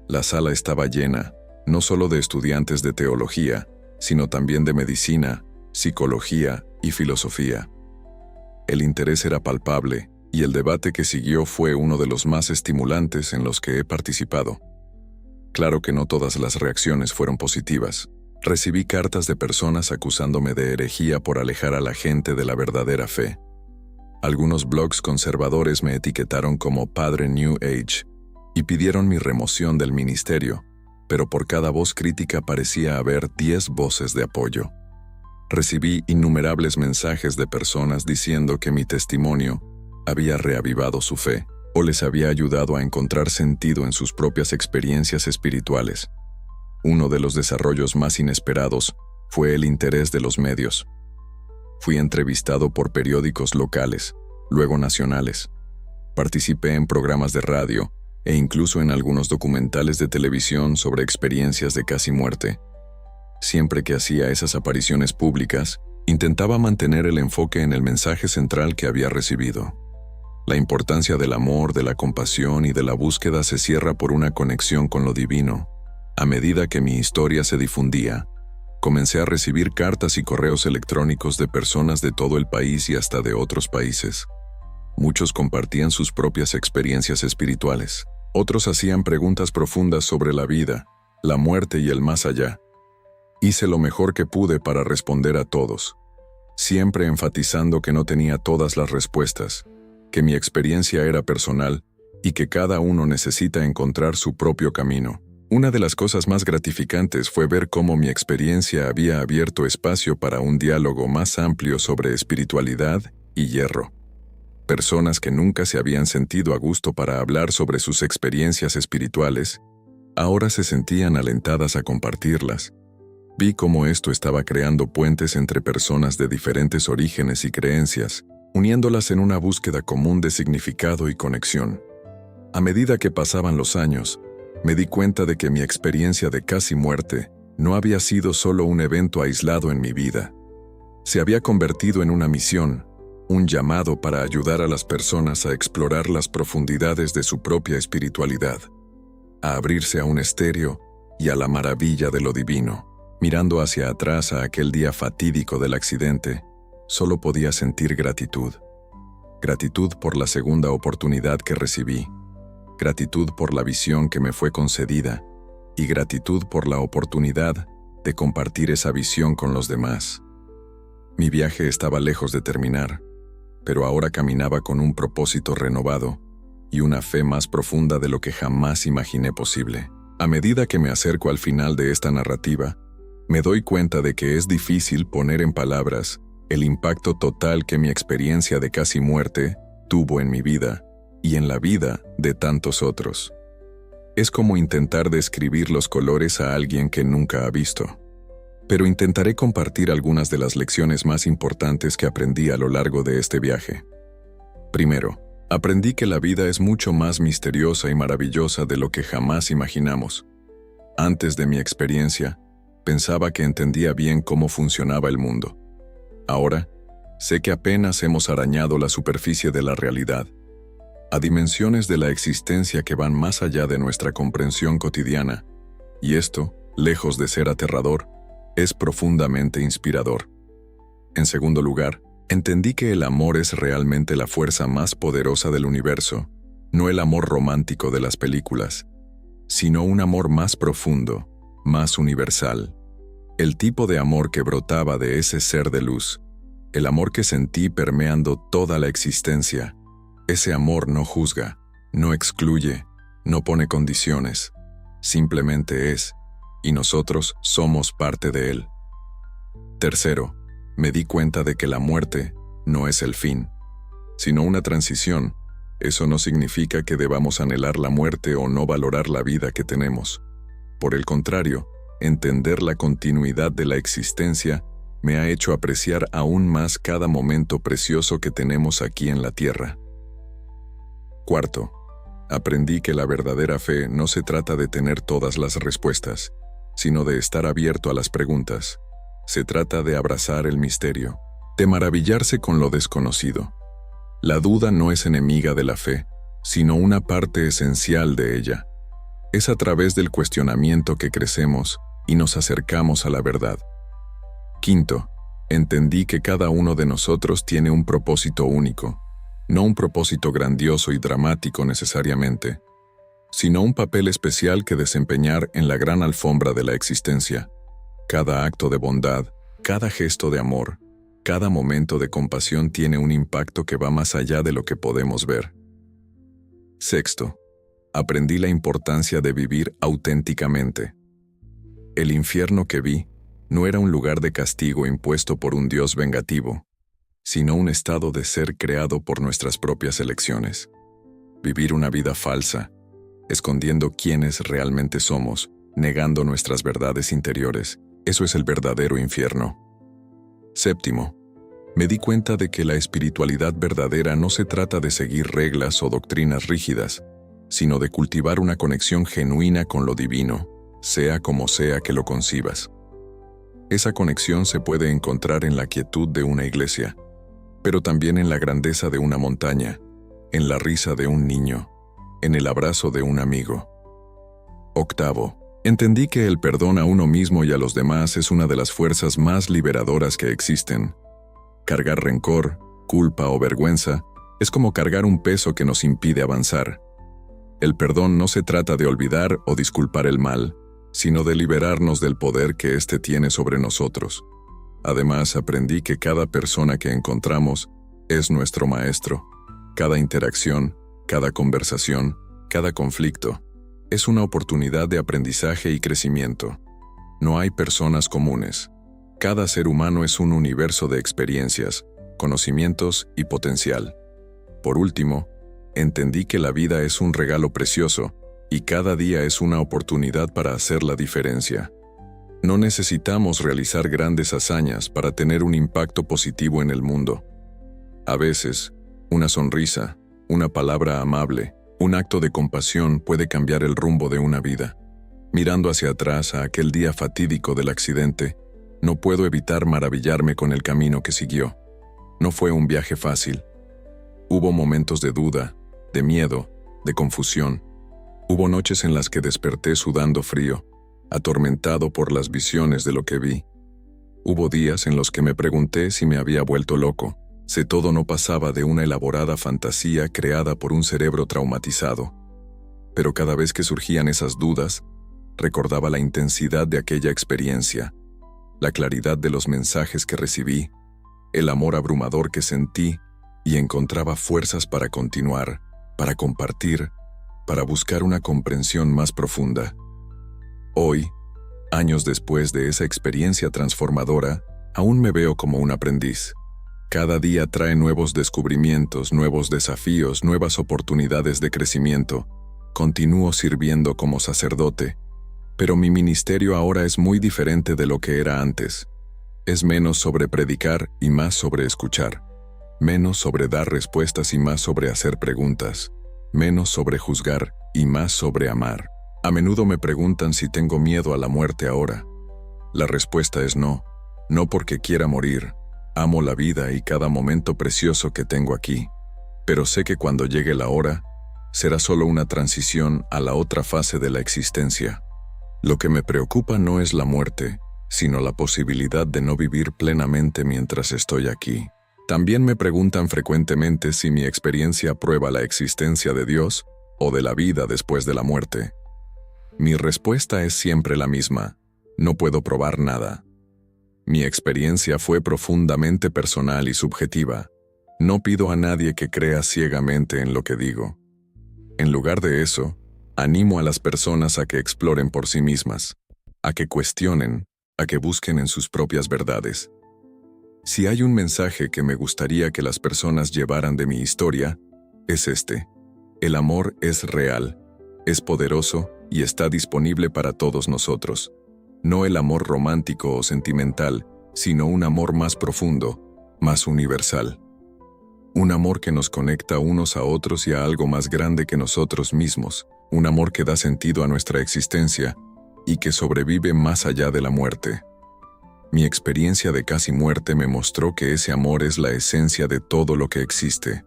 La sala estaba llena, no solo de estudiantes de teología, sino también de medicina, psicología y filosofía. El interés era palpable, y el debate que siguió fue uno de los más estimulantes en los que he participado. Claro que no todas las reacciones fueron positivas. Recibí cartas de personas acusándome de herejía por alejar a la gente de la verdadera fe. Algunos blogs conservadores me etiquetaron como Padre New Age y pidieron mi remoción del ministerio, pero por cada voz crítica parecía haber 10 voces de apoyo. Recibí innumerables mensajes de personas diciendo que mi testimonio había reavivado su fe o les había ayudado a encontrar sentido en sus propias experiencias espirituales. Uno de los desarrollos más inesperados fue el interés de los medios. Fui entrevistado por periódicos locales, luego nacionales. Participé en programas de radio e incluso en algunos documentales de televisión sobre experiencias de casi muerte. Siempre que hacía esas apariciones públicas, intentaba mantener el enfoque en el mensaje central que había recibido. La importancia del amor, de la compasión y de la búsqueda se cierra por una conexión con lo divino. A medida que mi historia se difundía, comencé a recibir cartas y correos electrónicos de personas de todo el país y hasta de otros países. Muchos compartían sus propias experiencias espirituales. Otros hacían preguntas profundas sobre la vida, la muerte y el más allá. Hice lo mejor que pude para responder a todos, siempre enfatizando que no tenía todas las respuestas, que mi experiencia era personal y que cada uno necesita encontrar su propio camino. Una de las cosas más gratificantes fue ver cómo mi experiencia había abierto espacio para un diálogo más amplio sobre espiritualidad y hierro. Personas que nunca se habían sentido a gusto para hablar sobre sus experiencias espirituales, ahora se sentían alentadas a compartirlas. Vi cómo esto estaba creando puentes entre personas de diferentes orígenes y creencias, uniéndolas en una búsqueda común de significado y conexión. A medida que pasaban los años, me di cuenta de que mi experiencia de casi muerte no había sido solo un evento aislado en mi vida. Se había convertido en una misión, un llamado para ayudar a las personas a explorar las profundidades de su propia espiritualidad, a abrirse a un estéreo y a la maravilla de lo divino. Mirando hacia atrás a aquel día fatídico del accidente, solo podía sentir gratitud. Gratitud por la segunda oportunidad que recibí, gratitud por la visión que me fue concedida y gratitud por la oportunidad de compartir esa visión con los demás. Mi viaje estaba lejos de terminar, pero ahora caminaba con un propósito renovado y una fe más profunda de lo que jamás imaginé posible. A medida que me acerco al final de esta narrativa, me doy cuenta de que es difícil poner en palabras el impacto total que mi experiencia de casi muerte tuvo en mi vida y en la vida de tantos otros. Es como intentar describir los colores a alguien que nunca ha visto. Pero intentaré compartir algunas de las lecciones más importantes que aprendí a lo largo de este viaje. Primero, aprendí que la vida es mucho más misteriosa y maravillosa de lo que jamás imaginamos. Antes de mi experiencia, pensaba que entendía bien cómo funcionaba el mundo. Ahora, sé que apenas hemos arañado la superficie de la realidad, a dimensiones de la existencia que van más allá de nuestra comprensión cotidiana, y esto, lejos de ser aterrador, es profundamente inspirador. En segundo lugar, entendí que el amor es realmente la fuerza más poderosa del universo, no el amor romántico de las películas, sino un amor más profundo, más universal. El tipo de amor que brotaba de ese ser de luz, el amor que sentí permeando toda la existencia. Ese amor no juzga, no excluye, no pone condiciones, simplemente es, y nosotros somos parte de él. Tercero, me di cuenta de que la muerte no es el fin, sino una transición. Eso no significa que debamos anhelar la muerte o no valorar la vida que tenemos. Por el contrario, entender la continuidad de la existencia me ha hecho apreciar aún más cada momento precioso que tenemos aquí en la tierra. Cuarto, aprendí que la verdadera fe no se trata de tener todas las respuestas, sino de estar abierto a las preguntas. Se trata de abrazar el misterio, de maravillarse con lo desconocido. La duda no es enemiga de la fe, sino una parte esencial de ella. Es a través del cuestionamiento que crecemos y nos acercamos a la verdad. Quinto, entendí que cada uno de nosotros tiene un propósito único, no un propósito grandioso y dramático necesariamente, sino un papel especial que desempeñar en la gran alfombra de la existencia. Cada acto de bondad, cada gesto de amor, cada momento de compasión tiene un impacto que va más allá de lo que podemos ver. Sexto, aprendí la importancia de vivir auténticamente. El infierno que vi no era un lugar de castigo impuesto por un Dios vengativo, sino un estado de ser creado por nuestras propias elecciones. Vivir una vida falsa, escondiendo quiénes realmente somos, negando nuestras verdades interiores, eso es el verdadero infierno. Séptimo, me di cuenta de que la espiritualidad verdadera no se trata de seguir reglas o doctrinas rígidas, sino de cultivar una conexión genuina con lo divino, sea como sea que lo concibas. Esa conexión se puede encontrar en la quietud de una iglesia, pero también en la grandeza de una montaña, en la risa de un niño, en el abrazo de un amigo. Octavo, entendí que el perdón a uno mismo y a los demás es una de las fuerzas más liberadoras que existen. Cargar rencor, culpa o vergüenza es como cargar un peso que nos impide avanzar. El perdón no se trata de olvidar o disculpar el mal, sino de liberarnos del poder que éste tiene sobre nosotros. Además, aprendí que cada persona que encontramos es nuestro maestro. Cada interacción, cada conversación, cada conflicto, es una oportunidad de aprendizaje y crecimiento. No hay personas comunes. Cada ser humano es un universo de experiencias, conocimientos y potencial. Por último, entendí que la vida es un regalo precioso y cada día es una oportunidad para hacer la diferencia. No necesitamos realizar grandes hazañas para tener un impacto positivo en el mundo. A veces, una sonrisa, una palabra amable, un acto de compasión puede cambiar el rumbo de una vida. Mirando hacia atrás a aquel día fatídico del accidente, no puedo evitar maravillarme con el camino que siguió. No fue un viaje fácil. Hubo momentos de duda, de miedo, de confusión. Hubo noches en las que desperté sudando frío, atormentado por las visiones de lo que vi. Hubo días en los que me pregunté si me había vuelto loco, si todo no pasaba de una elaborada fantasía creada por un cerebro traumatizado. Pero cada vez que surgían esas dudas, recordaba la intensidad de aquella experiencia, la claridad de los mensajes que recibí, el amor abrumador que sentí, y encontraba fuerzas para continuar, para compartir, para buscar una comprensión más profunda. Hoy, años después de esa experiencia transformadora, aún me veo como un aprendiz. Cada día trae nuevos descubrimientos, nuevos desafíos, nuevas oportunidades de crecimiento. Continúo sirviendo como sacerdote, pero mi ministerio ahora es muy diferente de lo que era antes. Es menos sobre predicar y más sobre escuchar. Menos sobre dar respuestas y más sobre hacer preguntas. Menos sobre juzgar y más sobre amar. A menudo me preguntan si tengo miedo a la muerte ahora. La respuesta es no, no porque quiera morir. Amo la vida y cada momento precioso que tengo aquí. Pero sé que cuando llegue la hora, será solo una transición a la otra fase de la existencia. Lo que me preocupa no es la muerte, sino la posibilidad de no vivir plenamente mientras estoy aquí. También me preguntan frecuentemente si mi experiencia prueba la existencia de Dios o de la vida después de la muerte. Mi respuesta es siempre la misma: no puedo probar nada. Mi experiencia fue profundamente personal y subjetiva. No pido a nadie que crea ciegamente en lo que digo. En lugar de eso, animo a las personas a que exploren por sí mismas, a que cuestionen, a que busquen en sus propias verdades. Si hay un mensaje que me gustaría que las personas llevaran de mi historia, es este: el amor es real, es poderoso y está disponible para todos nosotros. No el amor romántico o sentimental, sino un amor más profundo, más universal. Un amor que nos conecta unos a otros y a algo más grande que nosotros mismos. Un amor que da sentido a nuestra existencia y que sobrevive más allá de la muerte. Mi experiencia de casi muerte me mostró que ese amor es la esencia de todo lo que existe.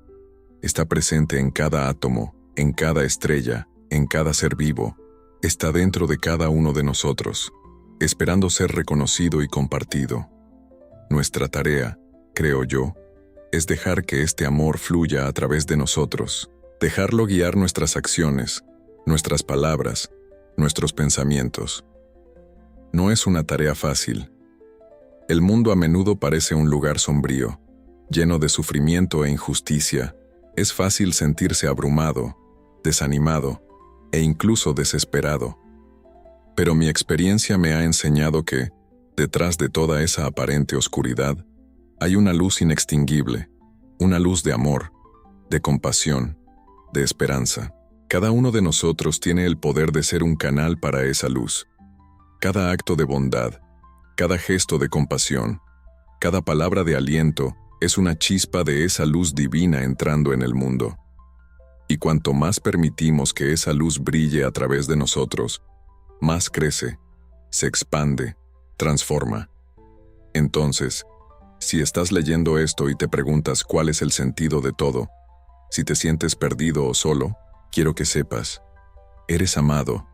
Está presente en cada átomo, en cada estrella, en cada ser vivo. Está dentro de cada uno de nosotros, esperando ser reconocido y compartido. Nuestra tarea, creo yo, es dejar que este amor fluya a través de nosotros, dejarlo guiar nuestras acciones, nuestras palabras, nuestros pensamientos. No es una tarea fácil. El mundo a menudo parece un lugar sombrío, lleno de sufrimiento e injusticia. Es fácil sentirse abrumado, desanimado e incluso desesperado. Pero mi experiencia me ha enseñado que, detrás de toda esa aparente oscuridad, hay una luz inextinguible, una luz de amor, de compasión, de esperanza. Cada uno de nosotros tiene el poder de ser un canal para esa luz. Cada acto de bondad, cada gesto de compasión, cada palabra de aliento es una chispa de esa luz divina entrando en el mundo. Y cuanto más permitimos que esa luz brille a través de nosotros, más crece, se expande, transforma. Entonces, si estás leyendo esto y te preguntas cuál es el sentido de todo, si te sientes perdido o solo, quiero que sepas: eres amado,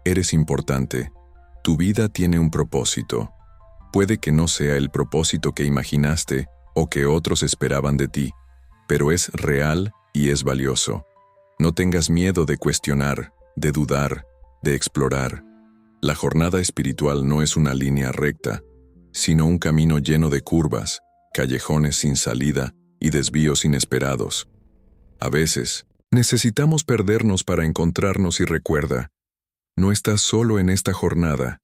eres importante, tu vida tiene un propósito. Puede que no sea el propósito que imaginaste o que otros esperaban de ti, pero es real y es valioso. No tengas miedo de cuestionar, de dudar, de explorar. La jornada espiritual no es una línea recta, sino un camino lleno de curvas, callejones sin salida y desvíos inesperados. A veces, necesitamos perdernos para encontrarnos y recuerda, no estás solo en esta jornada.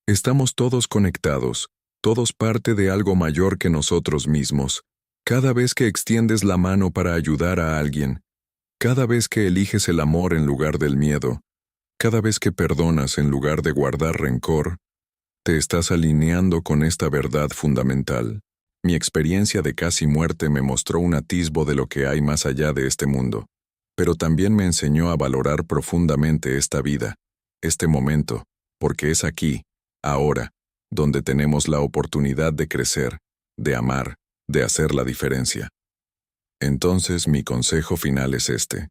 Estamos todos conectados, todos parte de algo mayor que nosotros mismos. Cada vez que extiendes la mano para ayudar a alguien, cada vez que eliges el amor en lugar del miedo, cada vez que perdonas en lugar de guardar rencor, te estás alineando con esta verdad fundamental. Mi experiencia de casi muerte me mostró un atisbo de lo que hay más allá de este mundo, pero también me enseñó a valorar profundamente esta vida, este momento, porque es aquí, ahora, donde tenemos la oportunidad de crecer, de amar, de hacer la diferencia. Entonces mi consejo final es este.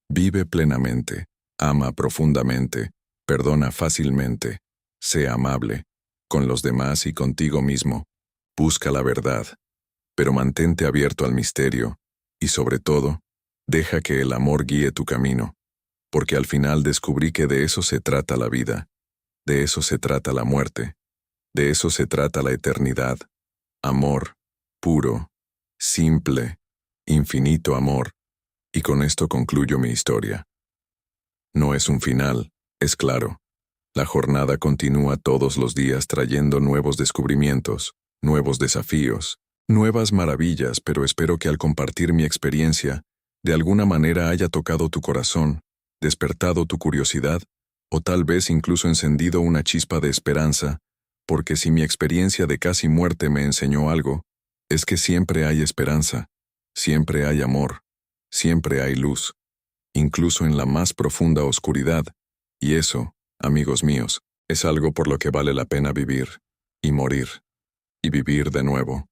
Vive plenamente, ama profundamente, perdona fácilmente, sé amable, con los demás y contigo mismo. Busca la verdad, pero mantente abierto al misterio, y sobre todo, deja que el amor guíe tu camino, porque al final descubrí que de eso se trata la vida, de eso se trata la muerte, de eso se trata la eternidad. Amor, puro, simple, infinito amor, y con esto concluyo mi historia. No es un final, es claro. La jornada continúa todos los días trayendo nuevos descubrimientos, nuevos desafíos, nuevas maravillas, pero espero que al compartir mi experiencia, de alguna manera haya tocado tu corazón, despertado tu curiosidad, o tal vez incluso encendido una chispa de esperanza, porque si mi experiencia de casi muerte me enseñó algo, es que siempre hay esperanza, siempre hay amor, siempre hay luz, incluso en la más profunda oscuridad, y eso, amigos míos, es algo por lo que vale la pena vivir, y morir, y vivir de nuevo.